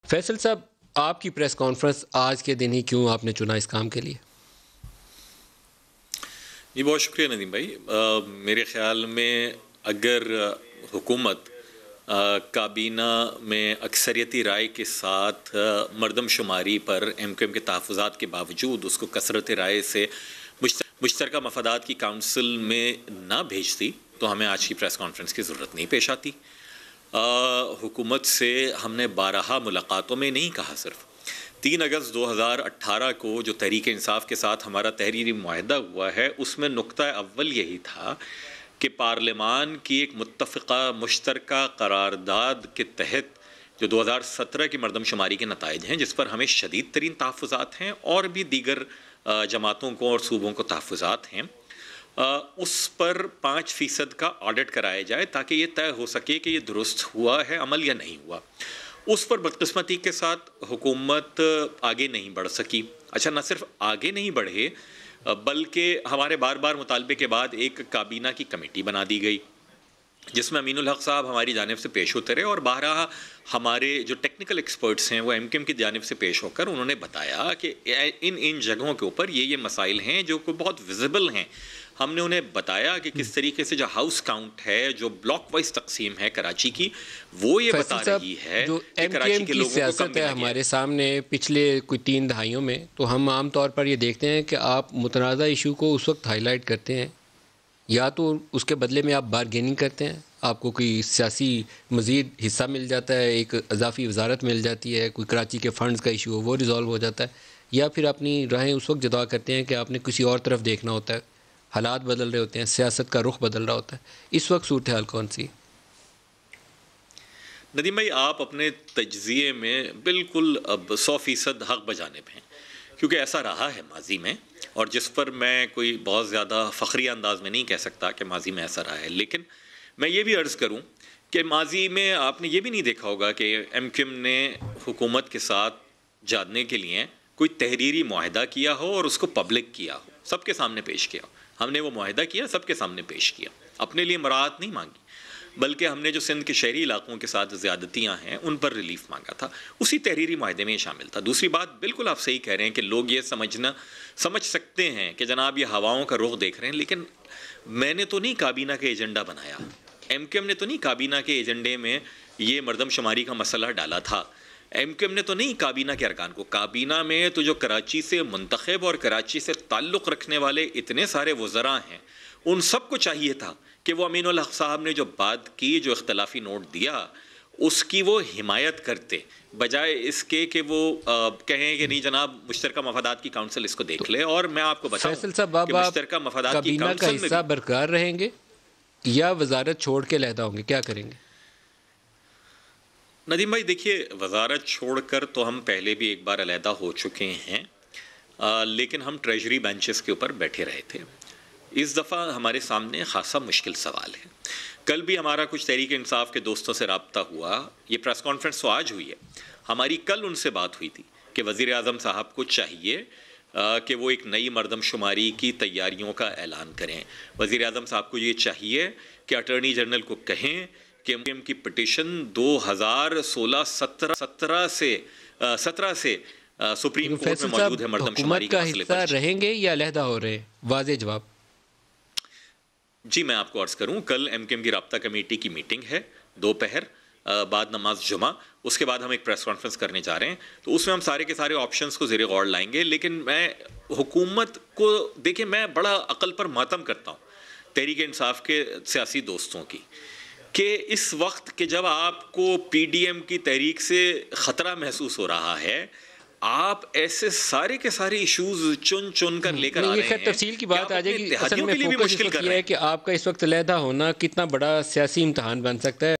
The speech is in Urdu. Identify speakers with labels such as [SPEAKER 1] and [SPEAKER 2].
[SPEAKER 1] فیصل صاحب، آپ کی پریس کانفرنس آج کے دن ہی کیوں آپ نے چنا اس کام کے لیے؟
[SPEAKER 2] جی بہت شکریہ ندیم بھائی. میرے خیال میں اگر حکومت کابینہ میں اکثریتی رائے کے ساتھ مردم شماری پر ایم کیو ایم کے تحفظات کے باوجود اس کو کثرت رائے سے مشترکہ مفادات کی کونسل میں نہ بھیجتی تو ہمیں آج کی پریس کانفرنس کی ضرورت نہیں پیش آتی. حکومت سے ہم نے بارہا ملاقاتوں میں نہیں کہا، صرف 3 اگست 2018 کو جو تحریک انصاف کے ساتھ ہمارا تحریری معاہدہ ہوا ہے اس میں نقطہ اول یہی تھا کہ پارلیمان کی ایک متفقہ مشترکہ قرارداد کے تحت جو 2017 کی مردم شماری کے نتائج ہیں جس پر ہمیں شدید ترین تحفظات ہیں اور بھی دیگر جماعتوں کو اور صوبوں کو تحفظات ہیں، اس پر 5% کا آڈٹ کرایا جائے تاکہ یہ طے ہو سکے کہ یہ درست ہوا ہے عمل یا نہیں ہوا. اس پر بدقسمتی کے ساتھ حکومت آگے نہیں بڑھ سکی. اچھا، نہ صرف آگے نہیں بڑھے بلکہ ہمارے بار بار مطالبے کے بعد ایک کابینہ کی کمیٹی بنا دی گئی جس میں امین الحق صاحب ہماری جانب سے پیش ہوتے رہے اور بارہا ہمارے جو ٹیکنیکل ایکسپرٹس ہیں وہ ایم کیو ایم کی جانب سے پیش ہو کر انہوں نے بتایا کہ ان جگہوں کے اوپر یہ مسائل ہیں جو کہ بہت ویزیبل ہیں. ہم نے انہیں بتایا کہ کس طریقے سے جو ہاؤس کاؤنٹ ہے، جو بلاک وائز تقسیم ہے کراچی کی، وہ یہ بتا رہی ہے کہ کراچی کے لوگوں کو کم
[SPEAKER 1] سیاست ہے ہمارے سامنے پچھلے کوئی 3 دہائیوں میں، تو ہم عام طور پر یہ دیکھتے ہیں کہ آپ متنازع ایشو کو اس وقت ہائی لائٹ کرتے ہیں یا تو اس کے بدلے میں آپ بارگیننگ کرتے ہیں، آپ کو کوئی سیاسی مزید حصہ مل جاتا ہے، ایک اضافی وزارت مل جاتی ہے، کوئی کراچی کے فنڈز کا ایشو ہو وہ ریزالو ہو جاتا ہے، یا پھر اپنی راہیں اس وقت جدا کرتے ہیں کہ آپ نے کسی اور طرف دیکھنا ہوتا ہے، حالات بدل رہے ہوتے ہیں، سیاست کا رخ بدل رہا ہوتا ہے. اس وقت صورتحال کون سی؟
[SPEAKER 2] ندیم بھائی، آپ اپنے تجزیے میں بالکل اب 100% حق بجانب ہیں، کیونکہ ایسا رہا ہے ماضی میں، اور جس پر میں کوئی بہت زیادہ فخری انداز میں نہیں کہہ سکتا کہ ماضی میں ایسا رہا ہے. لیکن میں یہ بھی عرض کروں کہ ماضی میں آپ نے یہ بھی نہیں دیکھا ہوگا کہ ایم کیو ایم نے حکومت کے ساتھ جاننے کے لیے کوئی تحریری معاہدہ کیا ہو اور اس کو پبلک کیا ہو، سب کے سامنے پیش کیا ہو. ہم نے وہ معاہدہ کیا، سب کے سامنے پیش کیا، اپنے لیے مراعات نہیں مانگی، بلکہ ہم نے جو سندھ کے شہری علاقوں کے ساتھ زیادتیاں ہیں ان پر ریلیف مانگا تھا، اسی تحریری معاہدے میں یہ شامل تھا. دوسری بات، بالکل آپ صحیح کہہ رہے ہیں کہ لوگ یہ سمجھ سکتے ہیں کہ جناب یہ ہواؤں کا رخ دیکھ رہے ہیں، لیکن میں نے تو نہیں کابینہ کا ایجنڈا بنایا، ایم کیو ایم نے تو نہیں کابینہ کے ایجنڈے میں یہ مردم شماری کا مسئلہ ڈالا تھا، ایم کیو ایم نے تو نہیں کابینہ کے ارکان کو، کابینہ میں تو جو کراچی سے منتخب اور کراچی سے تعلق رکھنے والے اتنے سارے وزراء ہیں ان سب کو چاہیے تھا کہ وہ امین الحق صاحب نے جو بات کی، جو اختلافی نوٹ دیا، اس کی وہ حمایت کرتے، بجائے اس کے کہ وہ کہیں کہ نہیں جناب مشترکہ مفادات کی کونسل اس کو دیکھ لے. اور میں آپ کو بتاؤں
[SPEAKER 1] فیصل صاحب،
[SPEAKER 2] کہ مشترکہ مفادات کی
[SPEAKER 1] کابینہ کا
[SPEAKER 2] کونسل
[SPEAKER 1] حصہ برقرار رہیں گے یا وزارت چھوڑ کے علیحدہ ہوں گے، کیا کریں گے؟
[SPEAKER 2] ندیم بھائی دیکھیے، وزارت چھوڑ کر تو ہم پہلے بھی ایک بار علیحدہ ہو چکے ہیں، لیکن ہم ٹریجری بینچز کے اوپر بیٹھے رہے تھے. اس دفعہ ہمارے سامنے خاصا مشکل سوال ہے. کل بھی ہمارا کچھ تحریک انصاف کے دوستوں سے رابطہ ہوا، یہ پریس کانفرنس تو آج ہوئی ہے، ہماری کل ان سے بات ہوئی تھی کہ وزیر اعظم صاحب کو چاہیے کہ وہ ایک نئی مردم شماری کی تیاریوں کا اعلان کریں. وزیر اعظم صاحب کو یہ چاہیے کہ اٹارنی جنرل کو کہیں کہ ایم کیو ایم کی پٹیشن 2016-17 سے سپریم کورٹ میں موجود ہے مردم شماری
[SPEAKER 1] کا حصہ رہیں گے یا علیحدہ ہو رہے ہیں؟ واضح جواب.
[SPEAKER 2] جی میں آپ کو عرض کروں، کل ایم کیو ایم کی رابطہ کمیٹی کی میٹنگ ہے دوپہر بعد نماز جمعہ، اس کے بعد ہم ایک پریس کانفرنس کرنے جا رہے ہیں، تو اس میں ہم سارے کے سارے آپشنز کو زیر غور لائیں گے. لیکن میں حکومت کو دیکھیں، میں بڑا عقل پر ماتم کرتا ہوں تحریک انصاف کے سیاسی دوستوں کی، کہ اس وقت کہ جب آپ کو پی ڈی ایم کی تحریک سے خطرہ محسوس ہو رہا ہے، آپ ایسے سارے کے سارے ایشوز چن کر لے کر آ رہے ہیں.
[SPEAKER 1] یہ تفصیل کی بات آ جائے گی، اصل میں
[SPEAKER 2] فوکس
[SPEAKER 1] فوکس یہ ہے کہ آپ کا اس وقت علیحدہ ہونا کتنا بڑا سیاسی امتحان بن سکتا ہے.